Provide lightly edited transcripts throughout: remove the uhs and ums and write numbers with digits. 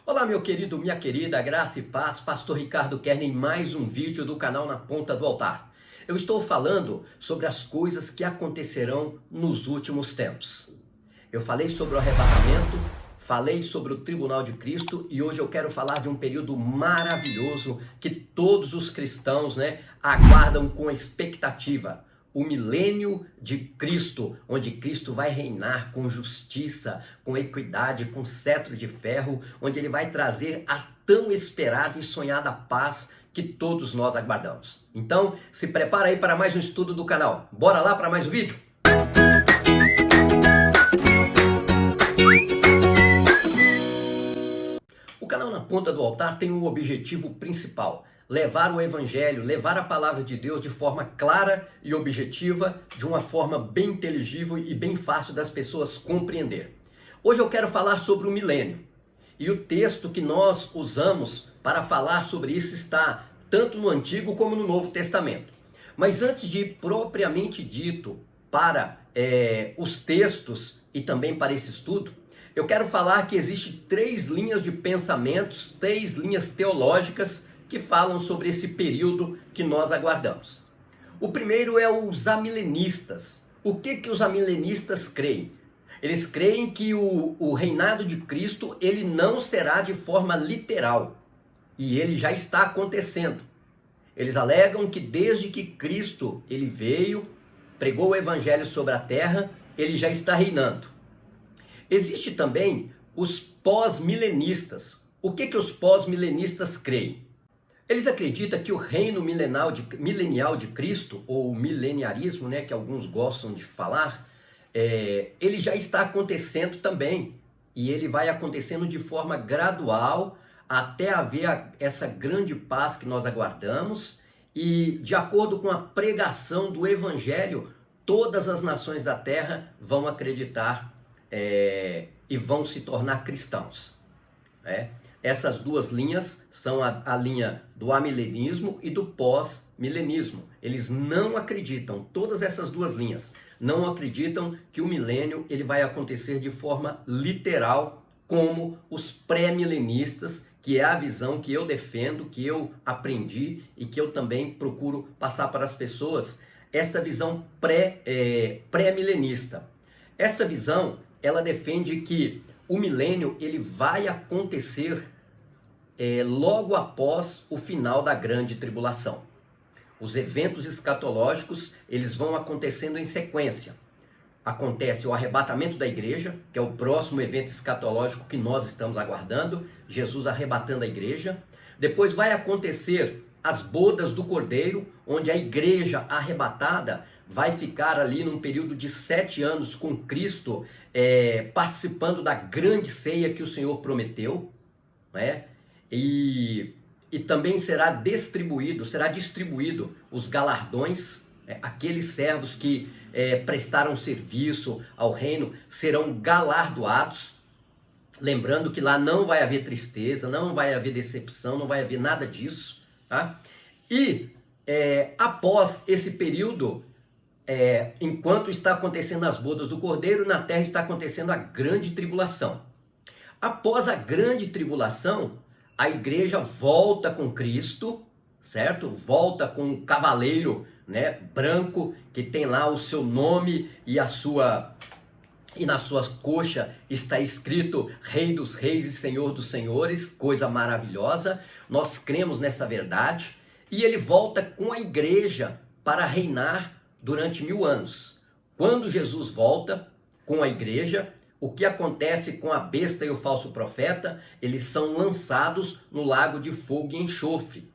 Olá, meu querido, minha querida, graça e paz, Pastor Ricardo Kern em mais um vídeo do canal Na Ponta do Altar. Eu estou falando sobre as coisas que acontecerão nos últimos tempos. Eu falei sobre o arrebatamento, falei sobre o tribunal de Cristo e hoje eu quero falar de um período maravilhoso que todos os cristãos, aguardam com expectativa. O milênio de Cristo, onde Cristo vai reinar com justiça, com equidade, com cetro de ferro, onde ele vai trazer a tão esperada e sonhada paz que todos nós aguardamos. Então, se prepara aí para mais um estudo do canal. Bora lá para mais um vídeo? O canal Na Ponta do Altar tem um objetivo principal: levar o evangelho, levar a palavra de Deus de forma clara e objetiva, de uma forma bem inteligível e bem fácil das pessoas compreender. Hoje eu quero falar sobre o milênio. E o texto que nós usamos para falar sobre isso está tanto no Antigo como no Novo Testamento. Mas antes de ir propriamente dito para os textos e também para esse estudo, eu quero falar que existem três linhas de pensamentos, três linhas teológicas que falam sobre esse período que nós aguardamos. O primeiro é os amilenistas. O que os amilenistas creem? Eles creem que o reinado de Cristo ele não será de forma literal. E ele já está acontecendo. Eles alegam que desde que Cristo ele veio, pregou o evangelho sobre a terra, ele já está reinando. Existe também os pós-milenistas. O que os pós-milenistas creem? Eles acreditam que o reino milenial de Cristo, ou mileniarismo, que alguns gostam de falar, ele já está acontecendo também. E ele vai acontecendo de forma gradual até haver essa grande paz que nós aguardamos. E de acordo com a pregação do evangelho, todas as nações da terra vão acreditar e vão se tornar cristãos. Essas duas linhas são a linha do amilenismo e do pós-milenismo. Eles não acreditam, todas essas duas linhas, não acreditam que o milênio ele vai acontecer de forma literal, como os pré-milenistas, que é a visão que eu defendo, que eu aprendi e que eu também procuro passar para as pessoas, esta visão pré-milenista. Esta visão, ela defende que o milênio ele vai acontecer logo após o final da grande tribulação. Os eventos escatológicos eles vão acontecendo em sequência. Acontece o arrebatamento da igreja, que é o próximo evento escatológico que nós estamos aguardando, Jesus arrebatando a igreja. Depois vai acontecer as bodas do Cordeiro, onde a igreja arrebatada vai ficar ali num período de 7 anos com Cristo, participando da grande ceia que o Senhor prometeu, E também será distribuído os galardões, aqueles servos que prestaram serviço ao reino serão galardoados. Lembrando que lá não vai haver tristeza, não vai haver decepção, não vai haver nada disso. Tá? E após esse período, enquanto está acontecendo as bodas do Cordeiro, na terra está acontecendo a grande tribulação. Após a grande tribulação, a igreja volta com Cristo, certo? Volta com um cavaleiro, branco, que tem lá o seu nome e na sua coxa está escrito Rei dos Reis e Senhor dos Senhores, coisa maravilhosa. Nós cremos nessa verdade. E ele volta com a igreja para reinar durante 1000 anos. Quando Jesus volta com a igreja, o que acontece com a besta e o falso profeta? Eles são lançados no lago de fogo e enxofre.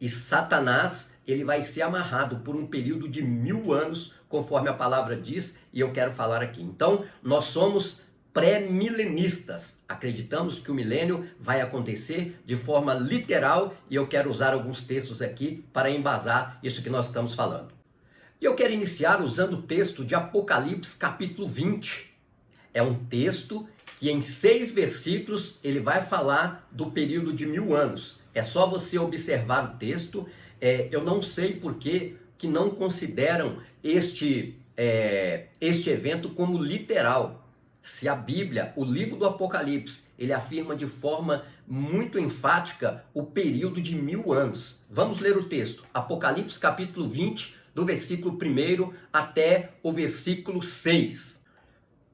E Satanás, ele vai ser amarrado por um período de 1000 anos, conforme a palavra diz, e eu quero falar aqui. Então, nós somos pré-milenistas. Acreditamos que o milênio vai acontecer de forma literal, e eu quero usar alguns textos aqui para embasar isso que nós estamos falando. E eu quero iniciar usando o texto de Apocalipse capítulo 20. É um texto que em 6 versículos ele vai falar do período de 1000 anos. É só você observar o texto. Eu não sei por que não consideram este evento como literal. se a Bíblia, o livro do Apocalipse, ele afirma de forma muito enfática o período de 1000 anos. Vamos ler o texto. Apocalipse capítulo 20, do versículo 1 até o versículo 6.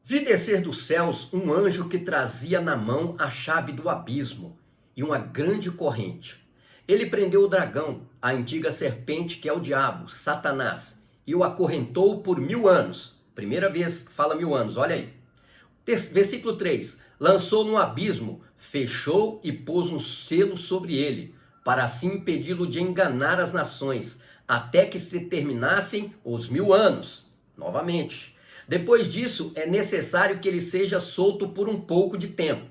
Vi descer dos céus um anjo que trazia na mão a chave do abismo e uma grande corrente. Ele prendeu o dragão, a antiga serpente que é o diabo, Satanás, e o acorrentou por 1000 anos. Primeira vez que fala 1000 anos, olha aí. Versículo 3. Lançou no abismo, fechou e pôs um selo sobre ele, para assim impedi-lo de enganar as nações, até que se terminassem os 1000 anos. Novamente. Depois disso, é necessário que ele seja solto por um pouco de tempo.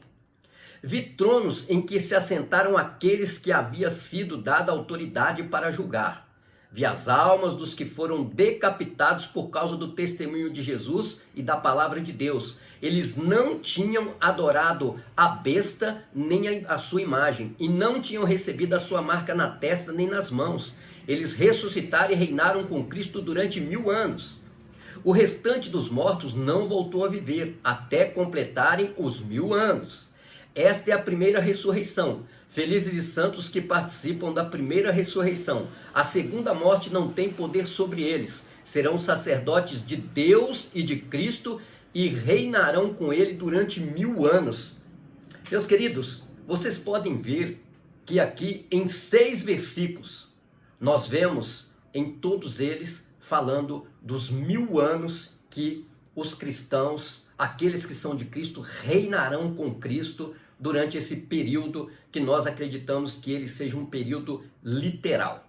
Vi tronos em que se assentaram aqueles que havia sido dada autoridade para julgar. Vi as almas dos que foram decapitados por causa do testemunho de Jesus e da palavra de Deus. Eles não tinham adorado a besta nem a sua imagem, e não tinham recebido a sua marca na testa nem nas mãos. Eles ressuscitaram e reinaram com Cristo durante 1000 anos. O restante dos mortos não voltou a viver, até completarem os 1000 anos. Esta é a primeira ressurreição. Felizes e santos que participam da primeira ressurreição. A segunda morte não tem poder sobre eles. Serão sacerdotes de Deus e de Cristo e reinarão com ele durante 1000 anos. Meus queridos, vocês podem ver que aqui em 6 versículos, nós vemos em todos eles falando dos 1000 anos que os cristãos, aqueles que são de Cristo, reinarão com Cristo durante esse período que nós acreditamos que ele seja um período literal.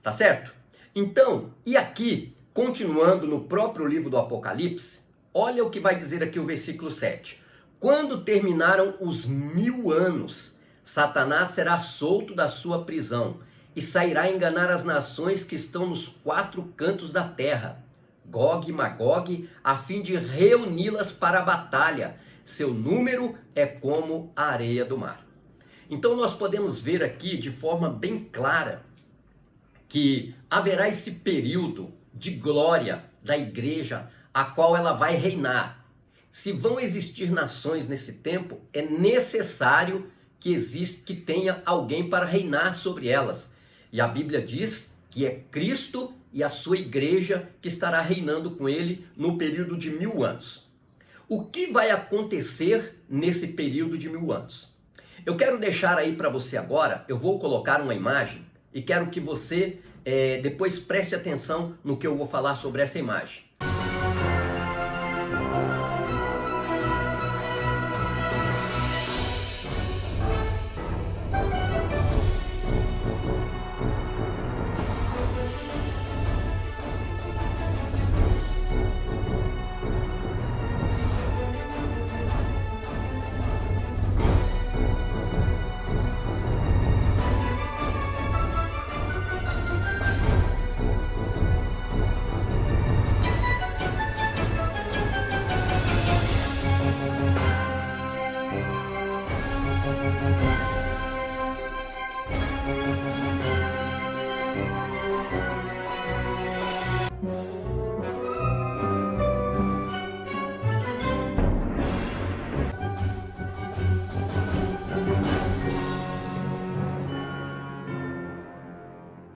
Tá certo? Então, e aqui, continuando no próprio livro do Apocalipse, olha o que vai dizer aqui o versículo 7. Quando terminaram os 1000 anos, Satanás será solto da sua prisão e sairá a enganar as nações que estão nos 4 cantos da terra, Gog e Magog, a fim de reuni-las para a batalha. Seu número é como a areia do mar. Então nós podemos ver aqui de forma bem clara que haverá esse período de glória da igreja, a qual ela vai reinar. Se vão existir nações nesse tempo, é necessário que tenha alguém para reinar sobre elas. E a Bíblia diz que é Cristo e a sua igreja que estará reinando com ele no período de 1000 anos. O que vai acontecer nesse período de 1000 anos? Eu quero deixar aí para você agora, eu vou colocar uma imagem e quero que você depois preste atenção no que eu vou falar sobre essa imagem.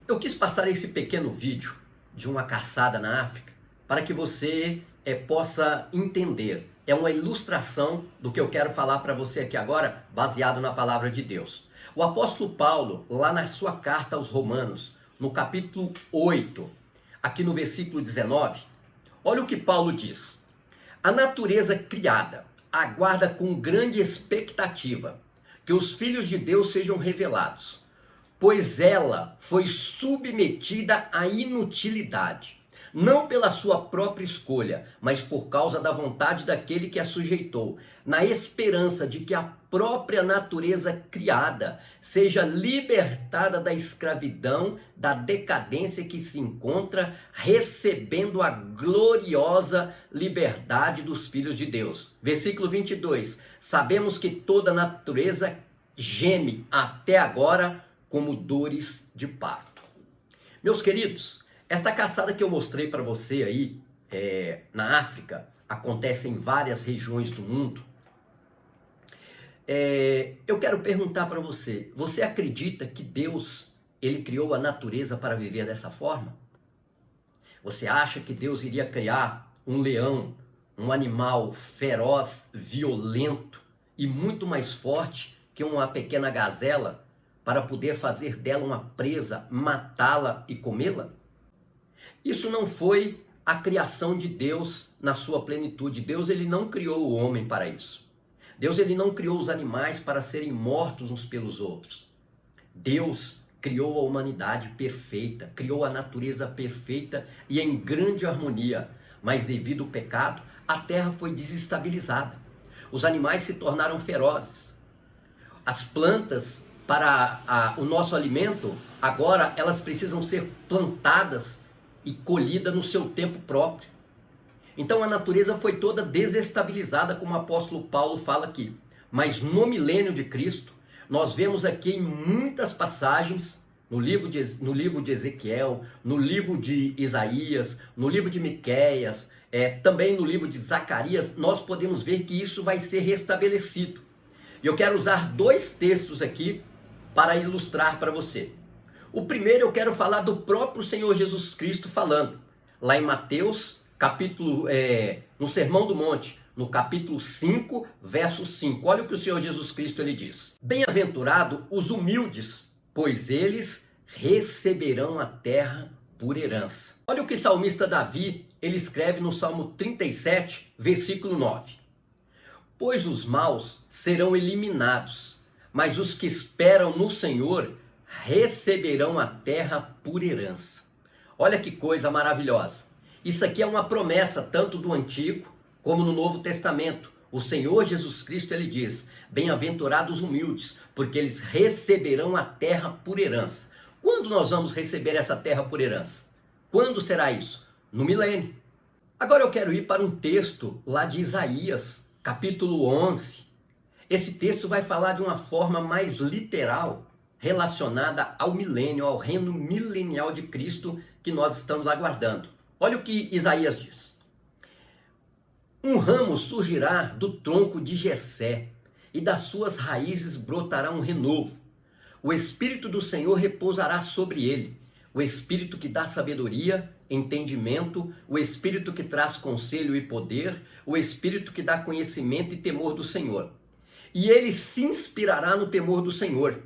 Eu quis passar esse pequeno vídeo de uma caçada na África para que você possa entender. É uma ilustração do que eu quero falar para você aqui agora, baseado na palavra de Deus. O apóstolo Paulo, lá na sua carta aos Romanos, no capítulo 8, aqui no versículo 19, olha o que Paulo diz. A natureza criada aguarda com grande expectativa que os filhos de Deus sejam revelados, pois ela foi submetida à inutilidade, não pela sua própria escolha, mas por causa da vontade daquele que a sujeitou, na esperança de que a própria natureza criada seja libertada da escravidão, da decadência que se encontra, recebendo a gloriosa liberdade dos filhos de Deus. Versículo 22. Sabemos que toda a natureza geme até agora como dores de parto. Meus queridos, essa caçada que eu mostrei para você aí na África, acontece em várias regiões do mundo. Eu quero perguntar para você, você acredita que Deus, ele criou a natureza para viver dessa forma? Você acha que Deus iria criar um leão, um animal feroz, violento e muito mais forte que uma pequena gazela para poder fazer dela uma presa, matá-la e comê-la? Isso não foi a criação de Deus na sua plenitude. Deus, ele não criou o homem para isso. Deus, ele não criou os animais para serem mortos uns pelos outros. Deus criou a humanidade perfeita, criou a natureza perfeita e em grande harmonia, mas devido ao pecado, a terra foi desestabilizada. Os animais se tornaram ferozes. As plantas, para o nosso alimento, agora elas precisam ser plantadas e colhidas no seu tempo próprio. Então a natureza foi toda desestabilizada, como o apóstolo Paulo fala aqui. Mas no milênio de Cristo, nós vemos aqui em muitas passagens, no livro de Ezequiel, no livro de Isaías, no livro de Miqueias, também no livro de Zacarias, nós podemos ver que isso vai ser restabelecido. E eu quero usar 2 textos aqui para ilustrar para você. O primeiro eu quero falar do próprio Senhor Jesus Cristo falando, lá em Mateus, no Sermão do Monte, no capítulo 5, verso 5. Olha o que o Senhor Jesus Cristo ele diz. Bem-aventurado os humildes, pois eles receberão a terra por herança. Olha o que o salmista Davi, ele escreve no Salmo 37, versículo 9. Pois os maus serão eliminados, mas os que esperam no Senhor receberão a terra por herança. Olha que coisa maravilhosa. Isso aqui é uma promessa tanto do Antigo como no Novo Testamento. O Senhor Jesus Cristo, ele diz, bem-aventurados os humildes, porque eles receberão a terra por herança. Quando nós vamos receber essa terra por herança? Quando será isso? No milênio. Agora eu quero ir para um texto lá de Isaías, capítulo 11. Esse texto vai falar de uma forma mais literal, relacionada ao milênio, ao reino milenial de Cristo que nós estamos aguardando. Olha o que Isaías diz. Um ramo surgirá do tronco de Jessé, e das suas raízes brotará um renovo. O Espírito do Senhor repousará sobre ele, o Espírito que dá sabedoria, entendimento, o Espírito que traz conselho e poder, o Espírito que dá conhecimento e temor do Senhor. E ele se inspirará no temor do Senhor.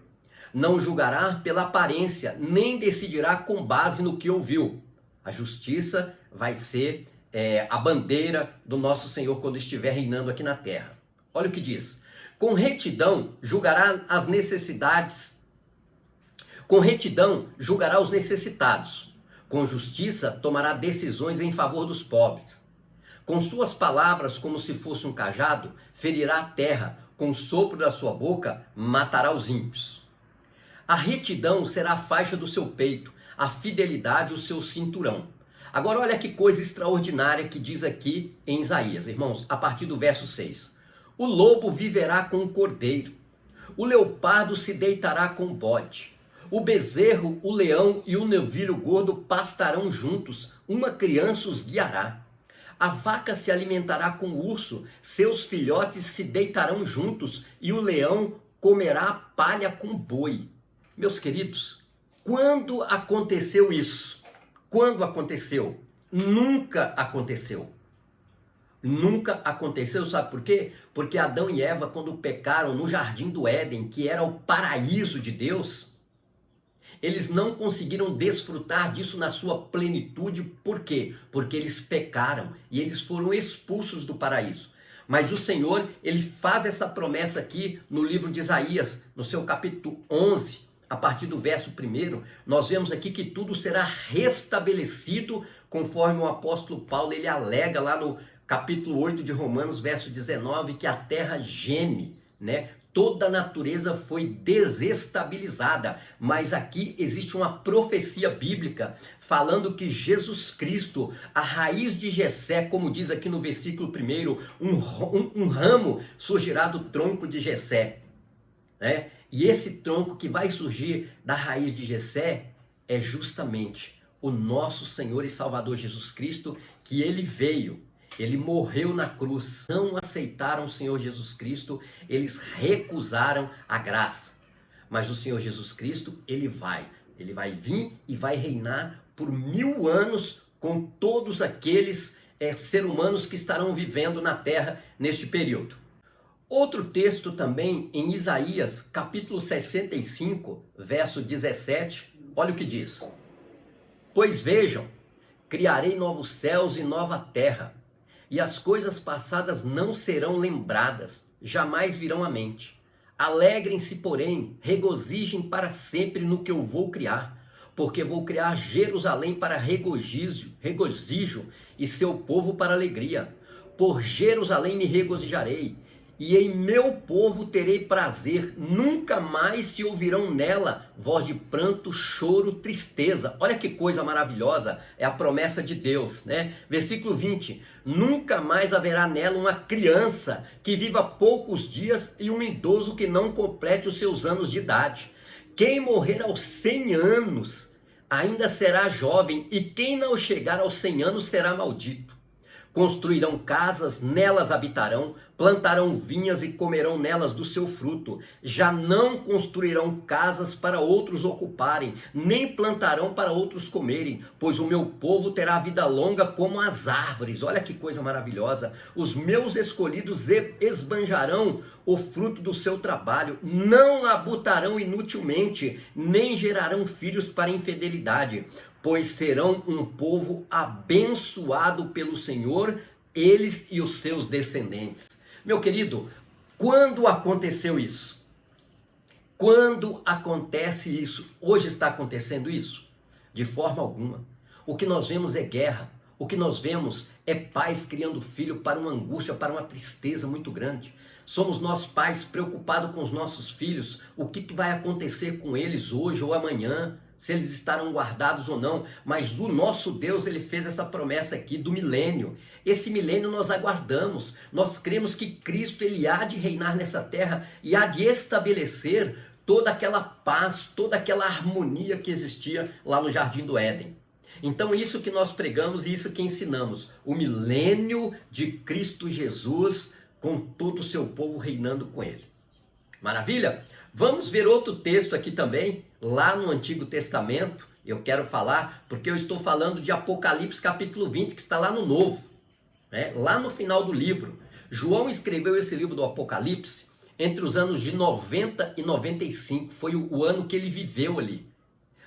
Não julgará pela aparência, nem decidirá com base no que ouviu. A justiça vai ser a bandeira do nosso Senhor quando estiver reinando aqui na terra. Olha o que diz. Com retidão julgará as necessidades. Com retidão julgará os necessitados. Com justiça tomará decisões em favor dos pobres. Com suas palavras, como se fosse um cajado, ferirá a terra. Com o sopro da sua boca, matará os ímpios. A retidão será a faixa do seu peito, a fidelidade o seu cinturão. Agora olha que coisa extraordinária que diz aqui em Isaías, irmãos, a partir do verso 6. O lobo viverá com o cordeiro, o leopardo se deitará com o bode, o bezerro, o leão e o novilho gordo pastarão juntos, uma criança os guiará. A vaca se alimentará com o urso, seus filhotes se deitarão juntos e o leão comerá palha com o boi. Meus queridos, quando aconteceu isso? Quando aconteceu? Nunca aconteceu. Nunca aconteceu, sabe por quê? Porque Adão e Eva, quando pecaram no jardim do Éden, que era o paraíso de Deus, eles não conseguiram desfrutar disso na sua plenitude. Por quê? Porque eles pecaram e eles foram expulsos do paraíso. Mas o Senhor, ele faz essa promessa aqui no livro de Isaías, no seu capítulo 11, a partir do verso 1, nós vemos aqui que tudo será restabelecido, conforme o apóstolo Paulo, ele alega lá no capítulo 8 de Romanos, verso 19, que a terra geme, né? Toda a natureza foi desestabilizada, mas aqui existe uma profecia bíblica falando que Jesus Cristo, a raiz de Jessé, como diz aqui no versículo 1, um ramo surgirá do tronco de Jessé, né? E esse tronco que vai surgir da raiz de Jessé é justamente o nosso Senhor e Salvador Jesus Cristo, que ele veio Ele morreu na cruz. Não aceitaram o Senhor Jesus Cristo, eles recusaram a graça. Mas o Senhor Jesus Cristo, ele vai vir e vai reinar por 1000 anos com todos aqueles seres humanos que estarão vivendo na terra neste período. Outro texto também em Isaías, capítulo 65, verso 17, olha o que diz. Pois vejam, criarei novos céus e nova terra, e as coisas passadas não serão lembradas, jamais virão à mente. Alegrem-se, porém, regozijem para sempre no que eu vou criar, porque vou criar Jerusalém para regozijo e seu povo para alegria. Por Jerusalém me regozijarei, e em meu povo terei prazer. Nunca mais se ouvirão nela voz de pranto, choro, tristeza. Olha que coisa maravilhosa, é a promessa de Deus, né? Versículo 20, nunca mais haverá nela uma criança que viva poucos dias e um idoso que não complete os seus anos de idade. Quem morrer aos 100 anos ainda será jovem, e quem não chegar aos 100 anos será maldito. Construirão casas, nelas habitarão, plantarão vinhas e comerão nelas do seu fruto. Já não construirão casas para outros ocuparem, nem plantarão para outros comerem, pois o meu povo terá vida longa como as árvores. Olha que coisa maravilhosa. Os meus escolhidos esbanjarão o fruto do seu trabalho, não labutarão inutilmente, nem gerarão filhos para infidelidade, pois serão um povo abençoado pelo Senhor, eles e os seus descendentes. Meu querido, quando aconteceu isso? Quando acontece isso? Hoje está acontecendo isso? De forma alguma. O que nós vemos é guerra. O que nós vemos é pais criando filho para uma angústia, para uma tristeza muito grande. Somos nós pais preocupados com os nossos filhos, o que vai acontecer com eles hoje ou amanhã, se eles estarão guardados ou não. Mas o nosso Deus, ele fez essa promessa aqui do milênio. Esse milênio nós aguardamos. Nós cremos que Cristo, ele há de reinar nessa terra e há de estabelecer toda aquela paz, toda aquela harmonia que existia lá no Jardim do Éden. Então isso que nós pregamos e isso que ensinamos, o milênio de Cristo Jesus com todo o seu povo reinando com ele. Maravilha? Vamos ver outro texto aqui também, lá no Antigo Testamento. Eu quero falar, porque eu estou falando de Apocalipse capítulo 20, que está lá no Novo, né? Lá no final do livro. João escreveu esse livro do Apocalipse entre os anos de 90 e 95, foi o ano que ele viveu ali.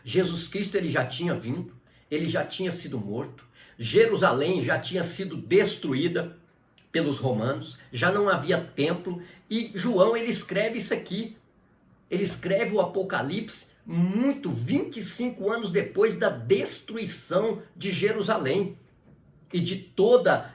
Jesus Cristo, ele já tinha vindo, ele já tinha sido morto, Jerusalém já tinha sido destruída pelos romanos, já não havia templo, e João, ele escreve isso aqui. Ele escreve o Apocalipse 25 anos depois da destruição de Jerusalém e de toda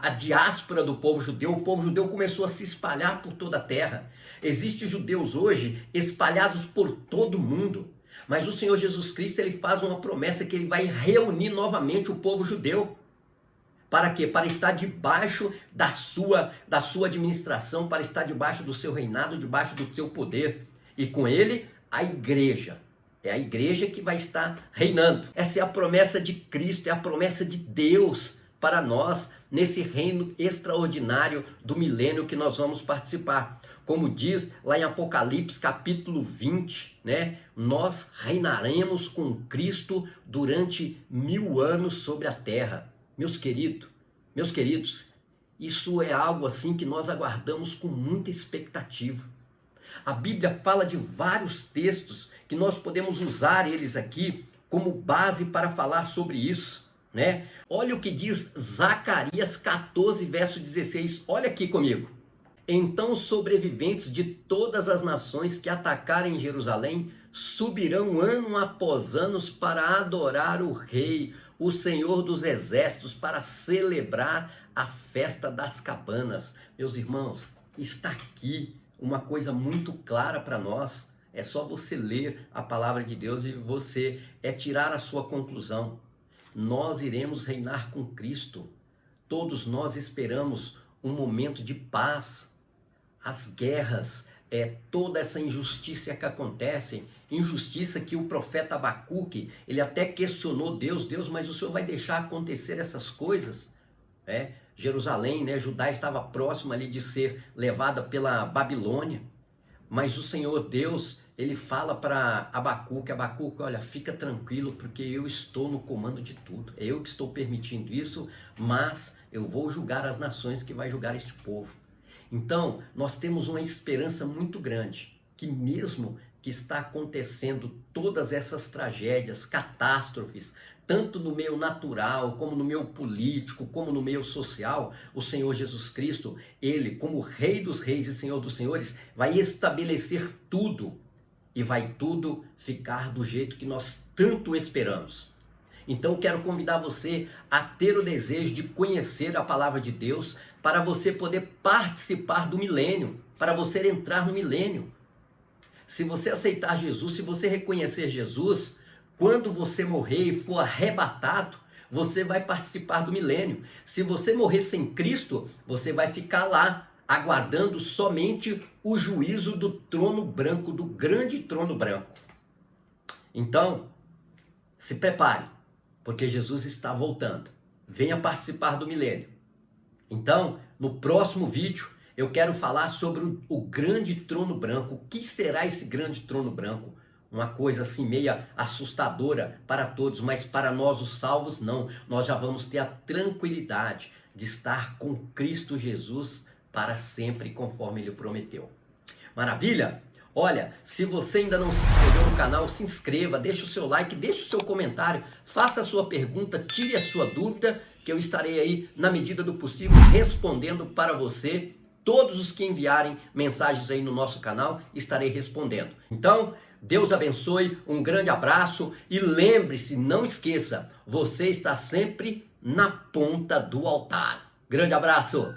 a diáspora do povo judeu. O povo judeu começou a se espalhar por toda a terra. Existem judeus hoje espalhados por todo o mundo, mas o Senhor Jesus Cristo, ele faz uma promessa que ele vai reunir novamente o povo judeu. Para quê? Para estar debaixo da sua administração, para estar debaixo do seu reinado, debaixo do seu poder. E com ele, a igreja. É a igreja que vai estar reinando. Essa é a promessa de Cristo, é a promessa de Deus para nós, nesse reino extraordinário do milênio que nós vamos participar. Como diz lá em Apocalipse capítulo 20, né? Nós reinaremos com Cristo durante 1000 anos sobre a terra. Meus queridos, isso é algo assim que nós aguardamos com muita expectativa. A Bíblia fala de vários textos que nós podemos usar eles aqui como base para falar sobre isso, né? Olha o que diz Zacarias 14, verso 16. Olha aqui comigo. Então os sobreviventes de todas as nações que atacarem Jerusalém subirão ano após ano para adorar o Rei, o Senhor dos Exércitos, para celebrar a festa das cabanas. Meus irmãos, está aqui uma coisa muito clara para nós. É só você ler a palavra de Deus e você tirar a sua conclusão. Nós iremos reinar com Cristo. Todos nós esperamos um momento de paz. As guerras, toda essa injustiça que acontece, injustiça que o profeta Abacuque, ele até questionou Deus, mas o Senhor vai deixar acontecer essas coisas? Jerusalém, né? Judá estava próxima ali de ser levada pela Babilônia. Mas o Senhor Deus, ele fala para Abacuque, olha, fica tranquilo, porque eu estou no comando de tudo. É eu que estou permitindo isso, mas eu vou julgar as nações que vai julgar este povo. Então, nós temos uma esperança muito grande, que mesmo que está acontecendo todas essas tragédias, catástrofes, tanto no meio natural, como no meio político, como no meio social, o Senhor Jesus Cristo, ele, como Rei dos Reis e Senhor dos Senhores, vai estabelecer tudo e vai tudo ficar do jeito que nós tanto esperamos. Então, quero convidar você a ter o desejo de conhecer a palavra de Deus para você poder participar do milênio, para você entrar no milênio. Se você aceitar Jesus, se você reconhecer Jesus, quando você morrer e for arrebatado, você vai participar do milênio. Se você morrer sem Cristo, você vai ficar lá, aguardando somente o juízo do trono branco, do grande trono branco. Então, se prepare, porque Jesus está voltando. Venha participar do milênio. Então, no próximo vídeo, eu quero falar sobre o grande trono branco. O que será esse grande trono branco? Uma coisa assim meia assustadora para todos, mas para nós os salvos não. Nós já vamos ter a tranquilidade de estar com Cristo Jesus para sempre, conforme Ele prometeu. Maravilha? Olha, se você ainda não se inscreveu no canal, se inscreva, deixe o seu like, deixe o seu comentário, faça a sua pergunta, tire a sua dúvida, que eu estarei aí, na medida do possível, respondendo para você. Todos os que enviarem mensagens aí no nosso canal, estarei respondendo. Então, Deus abençoe, um grande abraço e lembre-se, não esqueça, você está sempre na ponta do altar. Grande abraço!